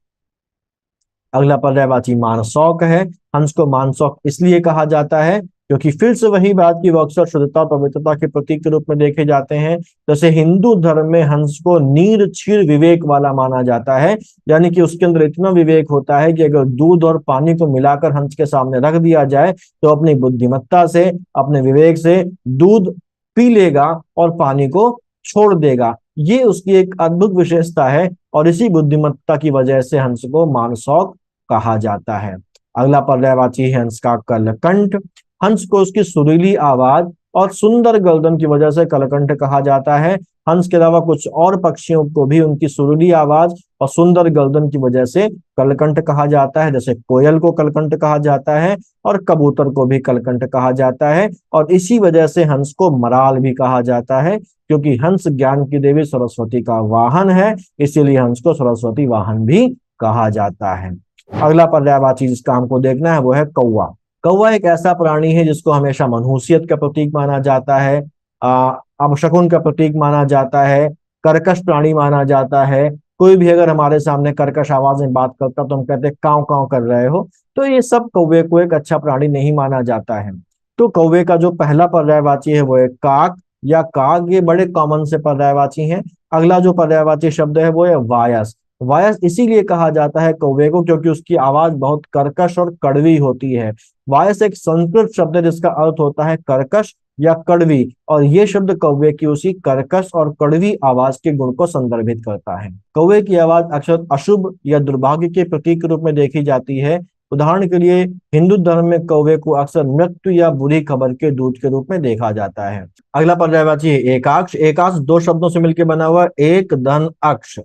अगला पर्यायवाची मानसौक है। हंस को मानसौक इसलिए कहा जाता है क्योंकि फिर से वही बात की वो अक्सर शुद्धता पवित्रता के प्रतीक के रूप में देखे जाते हैं। जैसे हिंदू धर्म में हंस को नीर क्षीर विवेक वाला माना जाता है, यानी कि उसके अंदर इतना विवेक होता है कि अगर दूध और पानी को मिलाकर हंस के सामने रख दिया जाए तो अपनी बुद्धिमत्ता से अपने विवेक से दूध पी लेगा और पानी को छोड़ देगा। ये उसकी एक अद्भुत विशेषता है और इसी बुद्धिमत्ता की वजह से हंस को मानसौक कहा जाता है। अगला पर्यायवाची है हंस का कलकंठ। हंस को उसकी सुरीली आवाज और सुंदर गर्दन की वजह से कलकंठ कहा जाता है। हंस के अलावा कुछ और पक्षियों को भी उनकी सुरीली आवाज और सुंदर गर्दन की वजह से कलकंठ कहा जाता है। जैसे कोयल को कलकंठ कहा जाता है और कबूतर को भी कलकंठ कहा जाता है। और इसी वजह से हंस को मराल भी कहा जाता है, क्योंकि हंस ज्ञान की देवी सरस्वती का वाहन है, इसीलिए हंस को सरस्वती वाहन भी कहा जाता है। अगला पर्यायवाची जिसका हमको देखना है वो है कौवा। कौवा एक ऐसा प्राणी है जिसको हमेशा मनहूसियत का प्रतीक माना जाता है, अपशकुन का प्रतीक माना जाता है, कर्कश प्राणी माना जाता है। कोई भी अगर हमारे सामने कर्कश आवाज में बात करता तो हम कहते हैं काव काव कर रहे हो। तो ये सब कौवे को एक अच्छा प्राणी नहीं माना जाता है। तो कौवे का जो पहला पर्यायवाची है वो है काक या काग, ये बड़े कॉमन से पर्यायवाची हैं। अगला जो पर्यायवाची शब्द है वो है वायस। वायस इसीलिए कहा जाता है कौवे को क्योंकि उसकी आवाज बहुत कर्कश और कड़वी होती है। वायस एक संस्कृत शब्द है जिसका अर्थ होता है कर्कश या कड़वी, और ये शब्द कौवे की उसी कर्कश और कड़वी आवाज के गुण को संदर्भित करता है। कौवे की आवाज अक्सर अशुभ या दुर्भाग्य के प्रतीक के रूप में देखी जाती है। उदाहरण के लिए हिंदू धर्म में कौवे को अक्सर मृत्यु या बुरी खबर के दूत के रूप में देखा जाता है। अगला पर्यायवाची है एकाक्ष। एकाक्ष दो शब्दों से मिलकर बना हुआ एक धन अक्ष,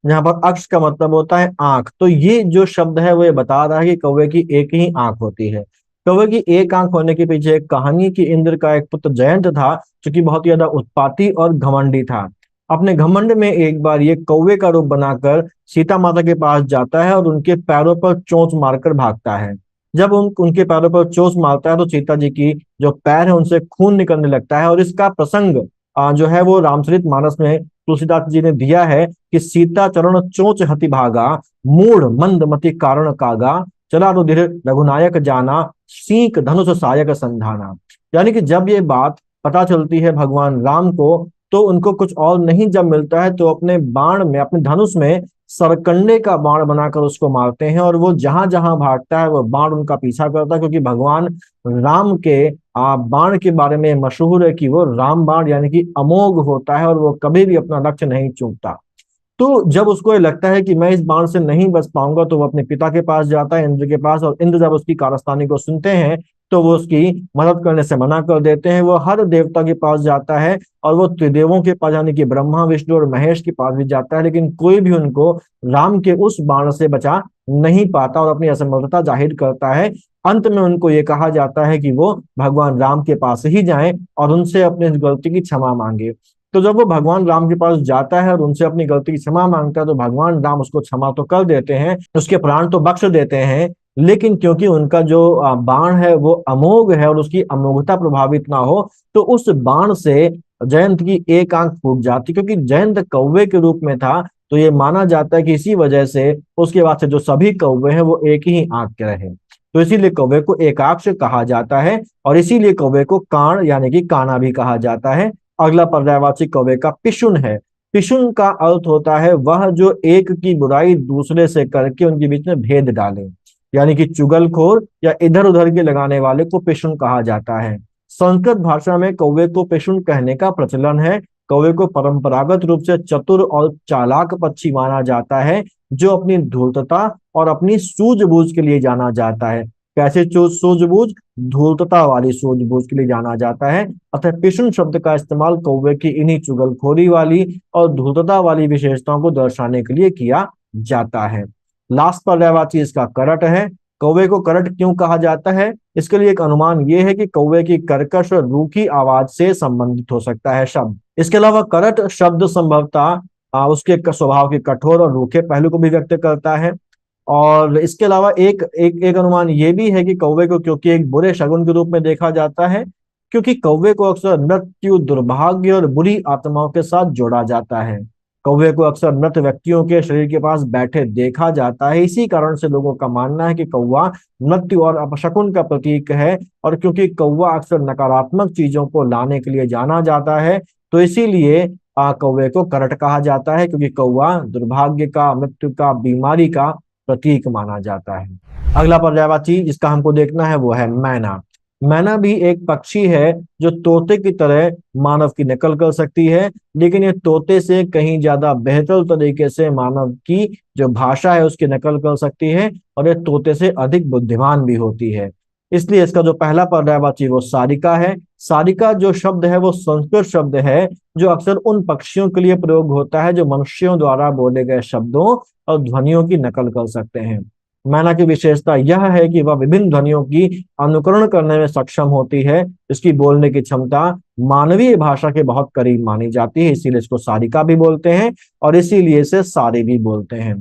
जहां पर अक्ष का मतलब होता है आंख। तो ये जो शब्द है वो ये बता रहा है कि कौवे की एक ही आंख होती है। कौवे की एक आंख होने के पीछे एक कहानी की इंद्र का एक पुत्र जयंत था जो कि बहुत ज्यादा उत्पाती और घमंडी था। अपने घमंड में एक बार ये कौवे का रूप बनाकर सीता माता के पास जाता है और उनके पैरों पर चोंच मारकर भागता है। जब उनके पैरों पर चोंच मारता है तो सीता जी की जो पैर है उनसे खून निकलने लगता है और इसका प्रसंग जो है वो रामचरितमानस में तुलसीदास जी ने दिया है कि सीता चरण चोच हति भागा, मूढ़ मंदमति कारण कागा, चला रुधिर रघुनायक जाना, सीक धनुष सायक संधाना। यानी कि जब ये बात पता चलती है भगवान राम को, तो उनको कुछ और नहीं जब मिलता है तो अपने बाण में, अपने धनुष में सरकंडे का बाण बनाकर उसको मारते हैं, और वो जहां जहां भागता है वो बाण उनका पीछा करता है, क्योंकि भगवान राम के बाण के बारे में मशहूर है कि वो राम बाण यानी कि अमोघ होता है और वो कभी भी अपना लक्ष्य नहीं चूकता। तो जब उसको ये लगता है कि मैं इस बाण से नहीं बच पाऊंगा, तो वो अपने पिता के पास जाता है, इंद्र के पास, और इंद्र जब उसकी कारस्तानी को सुनते हैं तो वो उसकी मदद करने से मना कर देते हैं। वो हर देवता के पास जाता है, और वो त्रिदेवों के पास यानी कि ब्रह्मा विष्णु और महेश के पास भी जाता है, लेकिन कोई भी उनको राम के उस बाण से बचा नहीं पाता और अपनी असमर्थता जाहिर करता है। अंत में उनको ये कहा जाता है कि वो भगवान राम के पास ही जाएं और उनसे अपनी इस गलती की क्षमा मांगे। तो जब वो भगवान राम के पास जाता है और उनसे अपनी गलती की क्षमा मांगता है, तो भगवान राम उसको क्षमा तो कर देते हैं, उसके प्राण तो बख्श देते हैं, लेकिन क्योंकि उनका जो बाण है वो अमोघ है और उसकी अमोघता प्रभावित ना हो, तो उस बाण से जयंत की एक आंख फूट जाती। क्योंकि जयंत कौवे के रूप में था, तो ये माना जाता है कि इसी वजह से उसके बाद से जो सभी कौवे हैं वो एक ही आंख के रहे, तो इसीलिए कौवे को एकाक्ष कहा जाता है, और इसीलिए कौवे को काण यानी कि काना भी कहा जाता है। अगला पर्यायवाची कौवे का पिशुन है। पिशुन का अर्थ होता है वह जो एक की बुराई दूसरे से करके उनके बीच में भेद डाले, यानी कि चुगलखोर या इधर उधर के लगाने वाले को पिशुन कहा जाता है। संस्कृत भाषा में कौवे को पिशुन कहने का प्रचलन है। कौवे को परंपरागत रूप से चतुर और चालाक पक्षी माना जाता है, जो अपनी धूर्तता और अपनी सूझबूझ के लिए जाना जाता है। कैसे सूझबूझ? धूर्तता वाली सूझबूझ के लिए जाना जाता है। अतः पिशुन शब्द का इस्तेमाल कौवे की इन्हीं चुगलखोरी वाली और धूर्तता वाली विशेषताओं को दर्शाने के लिए किया जाता है। लास्ट पर्यायवाची इसका करट है। कौवे को करट क्यों कहा जाता है? इसके लिए एक अनुमान यह है कि कौवे की कर्कश और रूखी आवाज से संबंधित हो सकता है शब्द। इसके अलावा करट शब्द संभवतः उसके स्वभाव के कठोर और रूखे पहलू को भी व्यक्त करता है। और इसके अलावा एक एक एक अनुमान ये भी है कि कौवे को क्योंकि एक बुरे शगुन के रूप में देखा जाता है, क्योंकि कौवे को अक्सर मृत्यु, दुर्भाग्य और बुरी आत्माओं के साथ जोड़ा जाता है। कौवे को अक्सर मृत व्यक्तियों के शरीर के पास बैठे देखा जाता है। इसी कारण से लोगों का मानना है कि कौवा मृत्यु और अपशकुन का प्रतीक है, और क्योंकि कौवा अक्सर नकारात्मक चीजों को लाने के लिए जाना जाता है, तो इसीलिए कौवे को करट कहा जाता है, क्योंकि कौवा दुर्भाग्य का, मृत्यु का, बीमारी का प्रतीक माना जाता है। अगला पर्यायवाची जिसका हमको देखना है वो है मैना। मैना भी एक पक्षी है जो तोते की तरह मानव की नकल कर सकती है, लेकिन ये तोते से कहीं ज्यादा बेहतर तरीके से मानव की जो भाषा है उसकी नकल कर सकती है, और ये तोते से अधिक बुद्धिमान भी होती है। इसलिए इसका जो पहला पर्यायवाची वो सारिका है। सारिका जो शब्द है वो संस्कृत शब्द है, जो अक्सर उन पक्षियों के लिए प्रयोग होता है जो मनुष्यों द्वारा बोले गए शब्दों और ध्वनियों की नकल कर सकते हैं। मैना की विशेषता यह है कि वह विभिन्न ध्वनियों की अनुकरण करने में सक्षम होती है। इसकी बोलने की क्षमता मानवीय भाषा के बहुत करीब मानी जाती है, इसीलिए इसको सारिका भी बोलते हैं और इसीलिए इसे सारी भी बोलते हैं।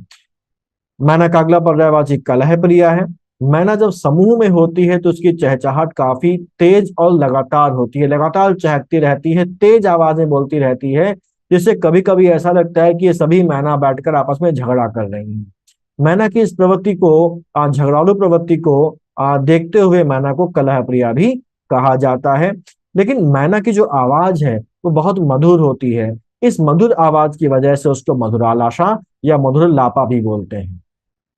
मैना का अगला पर्यायवाची कलह प्रिया है। मैना जब समूह में होती है तो उसकी चहचहाट काफी तेज और लगातार होती है, लगातार चहकती रहती है, तेज आवाजें बोलती रहती है, जिससे कभी कभी ऐसा लगता है कि ये सभी मैना बैठकर आपस में झगड़ा कर रही हैं। मैना की इस प्रवृत्ति को, झगड़ालू प्रवृत्ति को देखते हुए मैना को कलह प्रिया भी कहा जाता है। लेकिन मैना की जो आवाज है वो बहुत मधुर होती है। इस मधुर आवाज की वजह से उसको मधुरालाशा या मधुर लापा भी बोलते हैं।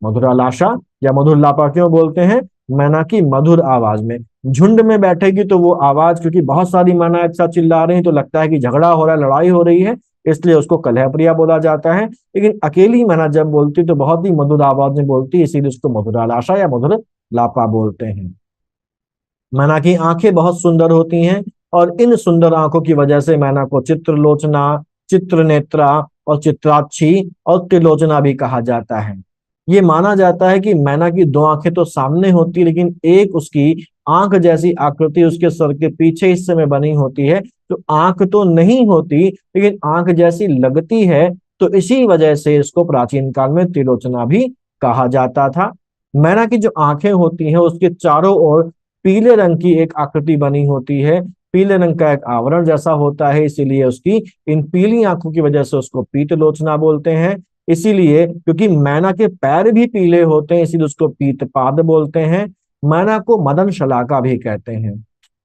मधुरालाशा या मधुर लापा क्यों बोलते हैं? मैना की मधुर आवाज में। झुंड में बैठेगी तो वो आवाज, क्योंकि बहुत सारी मैना एक साथ चिल्ला रही हैं तो लगता है कि झगड़ा हो रहा है, लड़ाई हो रही है, इसलिए उसको कलह प्रिया बोला जाता है। लेकिन अकेली मैना जब बोलती तो बहुत ही मधुर आवाज में बोलती है, इसीलिए उसको मधुरालाशा या मधुर लापा बोलते हैं। मैना की आंखें बहुत सुंदर होती हैं, और इन सुंदर आंखों की वजह से मैना को चित्रलोचना, चित्रनेत्रा और चित्राक्षी और त्रिलोचना भी कहा जाता है। ये माना जाता है कि मैना की दो आंखें तो सामने होती है, लेकिन एक उसकी आंख जैसी आकृति उसके सर के पीछे हिस्से में बनी होती है, तो आंख तो नहीं होती लेकिन आंख जैसी लगती है, तो इसी वजह से इसको प्राचीन काल में त्रिलोचना भी कहा जाता था। मैना की जो आंखें होती हैं उसके चारों ओर पीले रंग की एक आकृति बनी होती है, पीले रंग का एक आवरण जैसा होता है, इसीलिए उसकी इन पीली आंखों की वजह से उसको पीत लोचना बोलते हैं। इसीलिए क्योंकि मैना के पैर भी पीले होते हैं, इसीलिए उसको पीतपाद बोलते हैं। मैना को मदन शलाका भी कहते हैं।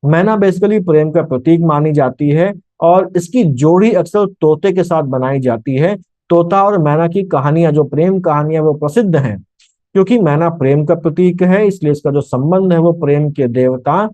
मैना बेसिकली प्रेम का प्रतीक मानी जाती है, और इसकी जोड़ी अक्सर तोते के साथ बनाई जाती है। तोता और मैना की कहानियां, जो प्रेम कहानियां, वो प्रसिद्ध हैं। क्योंकि मैना प्रेम का प्रतीक है, इसलिए इसका जो संबंध है वो प्रेम के देवता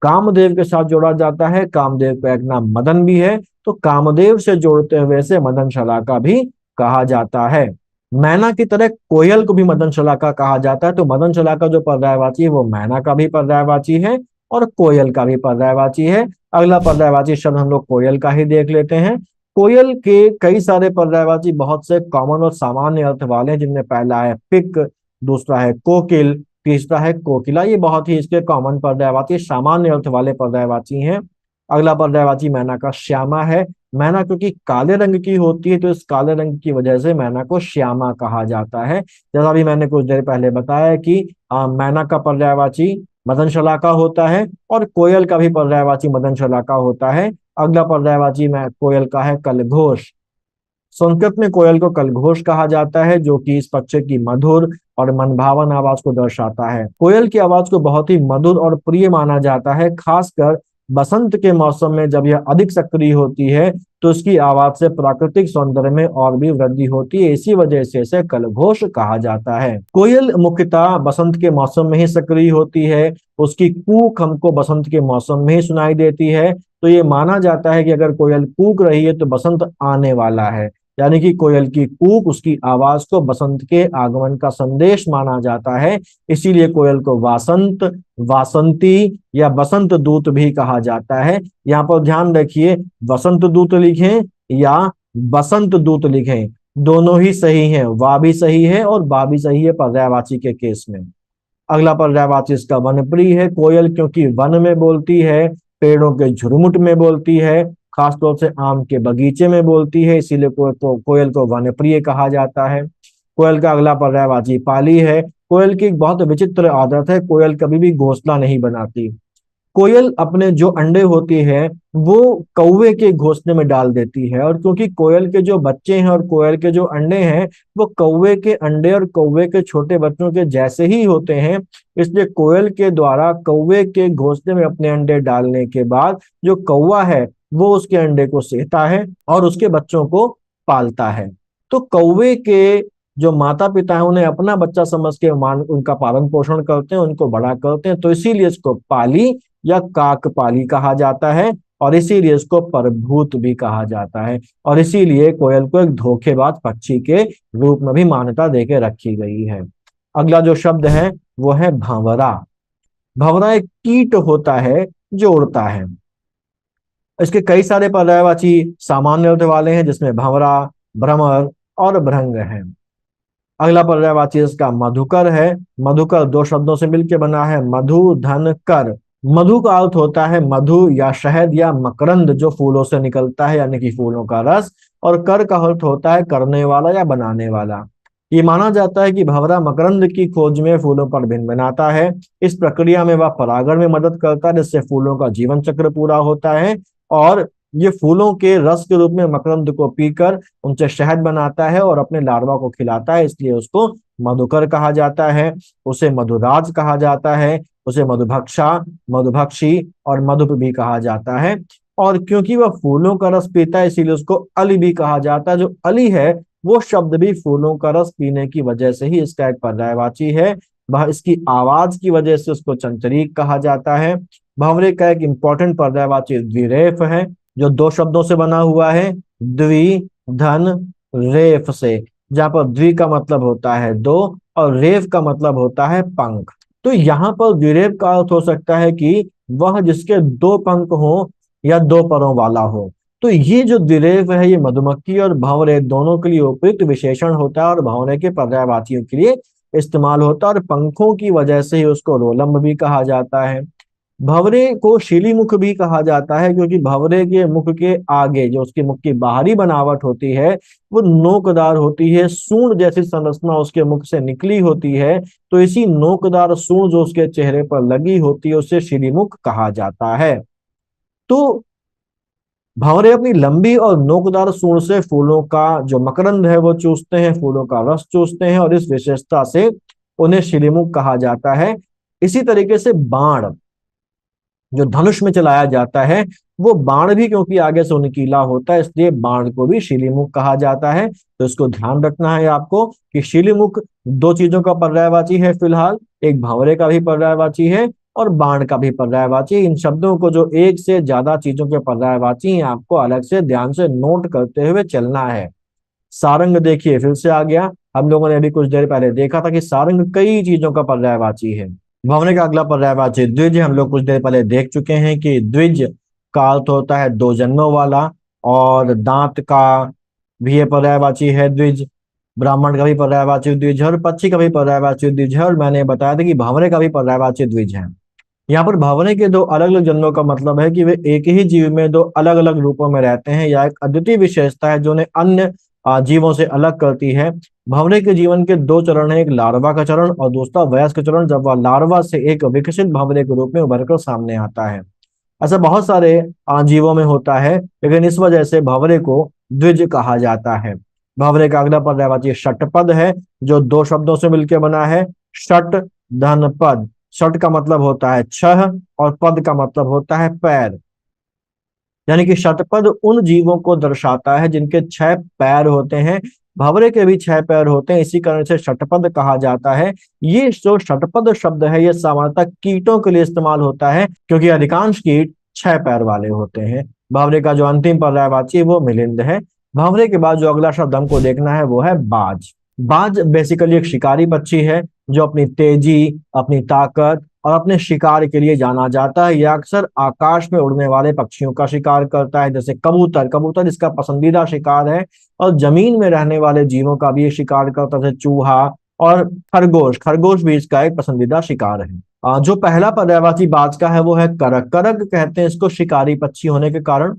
कामदेव के साथ जोड़ा जाता है। कामदेव का एक नाम मदन भी है, तो कामदेव से जोड़ते हुए इसे मदन शलाका भी कहा जाता है। मैना की तरह कोयल को भी मदन शलाका कहा जाता है, तो मदन शलाका जो पर्यायवाची है वो मैना का भी पर्यायवाची है और कोयल का भी पर्यायवाची है। अगला पर्यायवाची शब्द हम लोग कोयल का ही देख लेते हैं। कोयल के कई सारे पर्यायवाची बहुत से कॉमन और सामान्य अर्थ वाले हैं, जिनमें पहला है पिक, दूसरा है कोकिल, तीसरा है कोकिला। ये बहुत ही इसके कॉमन पर्यायवाची, सामान्य अर्थ वाले पर्यायवाची हैं। अगला पर्यायवाची मैना का श्यामा है। मैना क्योंकि काले रंग की होती है, तो इस काले रंग की वजह से मैना को श्यामा कहा जाता है। जैसा भी मैंने कुछ देर पहले बताया कि मैना का पर्यायवाची मदन शलाका होता है और कोयल का भी पर्यायवाची मदन शलाका होता है। अगला पर्यायवाची मैं कोयल का है कलघोष। संस्कृत में कोयल को कलघोष कहा जाता है, जो कि इस पक्षी की मधुर और मनभावन आवाज को दर्शाता है। कोयल की आवाज को बहुत ही मधुर और प्रिय माना जाता है, खासकर बसंत के मौसम में जब यह अधिक सक्रिय होती है, तो इसकी आवाज से प्राकृतिक सौंदर्य में और भी वृद्धि होती है। इसी वजह से इसे कलघोष कहा जाता है। कोयल मुख्यतः बसंत के मौसम में ही सक्रिय होती है। उसकी कूक हमको बसंत के मौसम में ही सुनाई देती है, तो ये माना जाता है कि अगर कोयल कूक रही है तो बसंत आने वाला है। यानी कि कोयल की कूक, उसकी आवाज को बसंत के आगमन का संदेश माना जाता है। इसीलिए कोयल को वासंत, वासंती या बसंत दूत भी कहा जाता है। यहाँ पर ध्यान रखिए, वसंत दूत लिखें या बसंत दूत लिखें, दोनों ही सही हैं। वा भी सही है और बा भी सही है पर्यायवाची के केस में। अगला पर्यायवाची इसका वनप्रिय है। कोयल क्योंकि वन में बोलती है, पेड़ों के झुरमुट में बोलती है, खासतौर से आम के बगीचे में बोलती है, इसीलिए कोयल को वनप्रिय कहा जाता है। कोयल का अगला पर्यायवाची पाली है। कोयल की एक बहुत विचित्र आदत है, कोयल कभी भी घोंसला नहीं बनाती। कोयल अपने जो अंडे होती है वो कौवे के घोंसले में डाल देती है, और क्योंकि कोयल के जो बच्चे हैं और कोयल के जो अंडे हैं वो कौवे के अंडे और कौवे के छोटे बच्चों के जैसे ही होते हैं, इसलिए कोयल के द्वारा कौवे के घोंसले में अपने अंडे डालने के बाद जो कौवा है वो उसके अंडे को सेता है और उसके बच्चों को पालता है। तो कौवे के जो माता पिता है उन्हें अपना बच्चा समझ के उनका पालन पोषण करते हैं, उनको बड़ा करते हैं, तो इसीलिए इसको पाली या काकपाली कहा जाता है, और इसीलिए इसको परभूत भी कहा जाता है। और इसीलिए कोयल को एक धोखेबाज पक्षी के रूप में भी मान्यता देके रखी गई है। अगला जो शब्द है वो है भंवरा। भंवरा एक कीट होता है जो उड़ता है। इसके कई सारे पर्यायवाची सामान्य अर्थ वाले हैं, जिसमें भंवरा, भ्रमर और भृंग है। अगला पर्यायवाची इसका मधुकर है। मधुकर दो शब्दों से मिलकर बना है, मधु धन कर। मधु का अर्थ होता है मधु या शहद या मकरंद जो फूलों से निकलता है, यानी कि फूलों का रस। और कर का अर्थ होता है करने वाला या बनाने वाला। ये माना जाता है कि भंवरा मकरंद की खोज में फूलों पर भिन बनाता है। इस प्रक्रिया में वह परागण में मदद करता है, जिससे फूलों का जीवन चक्र पूरा होता है, और ये फूलों के रस के रूप में मकरंद को पीकर उनसे शहद बनाता है और अपने लार्वा को खिलाता है, इसलिए उसको मधुकर कहा जाता है। उसे मधुराज कहा जाता है, उसे मधुभक्षा, मधुभक्षी और मधुप भी कहा जाता है। और क्योंकि वह फूलों का रस पीता है इसीलिए उसको अली भी कहा जाता है। जो अली है वो शब्द भी फूलों का रस पीने की वजह से ही इसका एक पर्यायवाची है। वह इसकी आवाज की वजह से उसको चंचरीक कहा जाता है। भंवरे का एक इंपॉर्टेंट पर्यायवाची द्विरेफ है, जो दो शब्दों से बना हुआ है, द्वि धन रेफ से, जहां पर द्वि का मतलब होता है दो और रेफ का मतलब होता है पंख। तो यहाँ पर द्विरेफ का अर्थ हो सकता है कि वह जिसके दो पंख हो या दो परों वाला हो। तो ये जो द्विरेफ है ये मधुमक्खी और भंवरे दोनों के लिए उपयुक्त विशेषण होता है, और भंवरे के पर्यायवाचियों के लिए इस्तेमाल होता है, और पंखों की वजह से ही उसको रोलम्ब भी कहा जाता है। भंवरे को शिलीमुख भी कहा जाता है, क्योंकि भंवरे के मुख के आगे जो उसके मुख की बाहरी बनावट होती है वो नोकदार होती है, सूंड जैसी संरचना उसके मुख से निकली होती है। तो इसी नोकदार सूंड जो उसके चेहरे पर लगी होती है उसे शिलीमुख कहा जाता है। तो भंवरे अपनी लंबी और नोकदार सूंड से फूलों का जो मकरंद है वो चूसते हैं, फूलों का रस चूसते हैं, और इस विशेषता से उन्हें शिलीमुख कहा जाता है। इसी तरीके से बाण जो धनुष में चलाया जाता है, वो बाण भी क्योंकि आगे से नुकीला होता है, इसलिए बाण को भी शिलीमुख कहा जाता है। तो इसको ध्यान रखना है आपको कि शिलीमुख दो चीजों का पर्यायवाची है फिलहाल, एक भंवरे का भी पर्यायवाची है और बाण का भी पर्यायवाची। इन शब्दों को जो एक से ज्यादा चीजों के पर्यायवाची हैं, आपको अलग से ध्यान से नोट करते हुए चलना है। सारंग देखिए फिर से आ गया। हम लोगों ने अभी कुछ देर पहले देखा था कि सारंग कई चीजों का पर्यायवाची है। भंवरे का अगला पर्यायवाची द्विज। हम लोग कुछ देर पहले देख चुके हैं कि द्विज का अर्थ होता है दो जन्मों वाला, और दांत का भी ये पर्यायवाची है द्विज। ब्राह्मण का भी पर्यायवाची द्विज है और पक्षी का भी पर्यायवाची द्विज है, और मैंने बताया था कि भंवरे का भी पर्यायवाची द्विज है। यहाँ पर भंवरे के दो अलग अलग जन्मों का मतलब है कि वे एक ही जीव में दो अलग अलग रूपों में रहते हैं, या एक अद्वितीय विशेषता है जो उन्हें अन्य जीवों से अलग करती है। भंवरे के जीवन के दो चरण हैं, एक लार्वा का चरण और दूसरा वयस्क चरण, जब वह लार्वा से एक विकसित भंवरे के रूप में उभरकर सामने आता है। ऐसा बहुत सारे जीवों में होता है, लेकिन इस वजह से भंवरे को द्विज कहा जाता है। भंवरे का अगला पर्यायवाची षटपद है, जो दो शब्दों से मिलकर बना है, षट धन पद। षट का मतलब होता है छह और पद का मतलब होता है पैर, यानी कि शतपद उन जीवों को दर्शाता है जिनके छह पैर होते हैं। भंवरे के भी छह पैर होते हैं, इसी कारण से शतपद कहा जाता है। ये जो शतपद शब्द है ये सामान्यतः कीटों के लिए इस्तेमाल होता है, क्योंकि अधिकांश कीट छह पैर वाले होते हैं। भंवरे का जो अंतिम पर्यायवाची है वो मिलिंद है। भंवरे के बाद जो अगला शब्द हमको देखना है वो है बाज। बाज बेसिकली एक शिकारी पक्षी है जो अपनी तेजी, अपनी ताकत और अपने शिकार के लिए जाना जाता है। यह अक्सर आकाश में उड़ने वाले पक्षियों का शिकार करता है, जैसे कबूतर। कबूतर इसका पसंदीदा शिकार है, और जमीन में रहने वाले जीवों का भी ये शिकार करता है, जैसे चूहा और खरगोश। खरगोश भी इसका एक पसंदीदा शिकार है। जो पहला पर्यायवाची बाज का है वो है करक। करक कहते हैं इसको शिकारी पक्षी होने के कारण।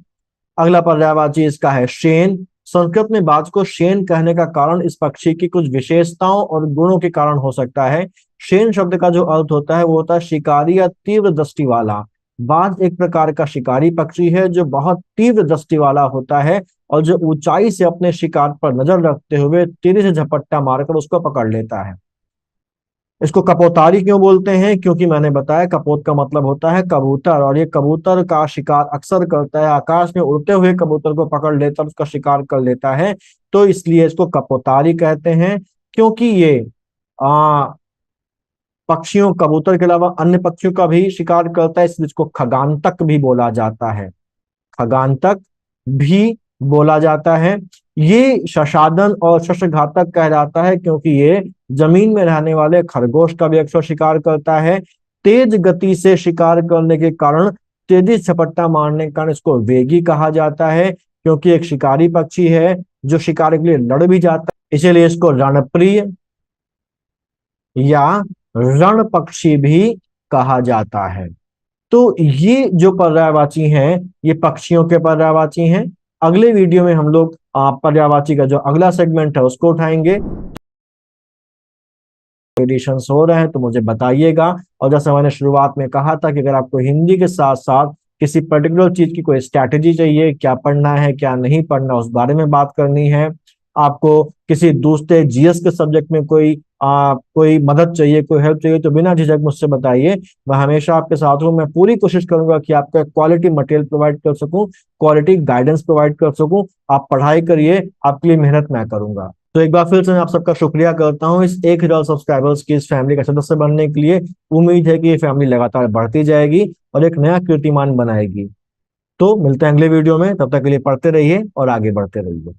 अगला पर्यायवाची इसका है शेन। संस्कृत में बाज को शेन कहने का कारण इस पक्षी की कुछ विशेषताओं और गुणों के कारण हो सकता है। शेन शब्द का जो अर्थ होता है वो होता है शिकारी या तीव्र दृष्टि वाला। बाज एक प्रकार का शिकारी पक्षी है जो बहुत तीव्र दृष्टि वाला होता है, और जो ऊंचाई से अपने शिकार पर नजर रखते हुए तीर से झपट्टा मारकर उसको पकड़ लेता है। इसको कपोतारी क्यों बोलते हैं? क्योंकि मैंने बताया कपोत का मतलब होता है कबूतर, और ये कबूतर का शिकार अक्सर करता है, आकाश में उड़ते हुए कबूतर को पकड़ लेता है, उसका शिकार कर लेता है। तो इसलिए इसको कपोतारी कहते हैं। क्योंकि ये आ पक्षियों, कबूतर के अलावा अन्य पक्षियों का भी शिकार करता है, इसलिए इसको खगानतक भी बोला जाता है। खगानतक भी बोला जाता है। ये शशादन और शशघातक कहलाता है क्योंकि ये जमीन में रहने वाले खरगोश का भी अक्सर शिकार करता है। तेज गति से शिकार करने के कारण, तेजी से झपट्टा मारने के कारण इसको वेगी कहा जाता है, क्योंकि एक शिकारी पक्षी है जो शिकार के लिए लड़ भी जाता है। इसीलिए इसको रणप्रिय या रण पक्षी भी कहा जाता है। तो ये जो पर्यायवाची हैं ये पक्षियों के पर्यायवाची हैं। अगले वीडियो में हम लोग पर्यायवाची का जो अगला सेगमेंट है उसको उठाएंगे। एडिशंस हो रहे हैं तो मुझे बताइएगा। और जैसे मैंने शुरुआत में कहा था कि अगर आपको हिंदी के साथ साथ किसी पर्टिकुलर चीज की कोई स्ट्रैटेजी चाहिए, क्या पढ़ना है क्या नहीं पढ़ना उस बारे में बात करनी है, आपको किसी दूसरे जीएस के सब्जेक्ट में कोई मदद चाहिए, कोई हेल्प चाहिए, तो बिना झिझक मुझसे बताइए। मैं हमेशा आपके साथ हूँ। मैं पूरी कोशिश करूंगा कि आपका क्वालिटी मटेरियल प्रोवाइड कर सकूं, क्वालिटी गाइडेंस प्रोवाइड कर सकूं। आप पढ़ाई करिए, आपके लिए मेहनत मैं करूंगा। तो एक बार फिर से मैं आप सबका शुक्रिया करता हूँ इस 1,000 सब्सक्राइबर्स की इस फैमिली का सदस्य बनने के लिए। उम्मीद है कि ये फैमिली लगातार बढ़ती जाएगी और एक नया कीर्तिमान बनाएगी। तो मिलते हैं अगले वीडियो में, तब तक के लिए पढ़ते रहिए और आगे बढ़ते रहिए।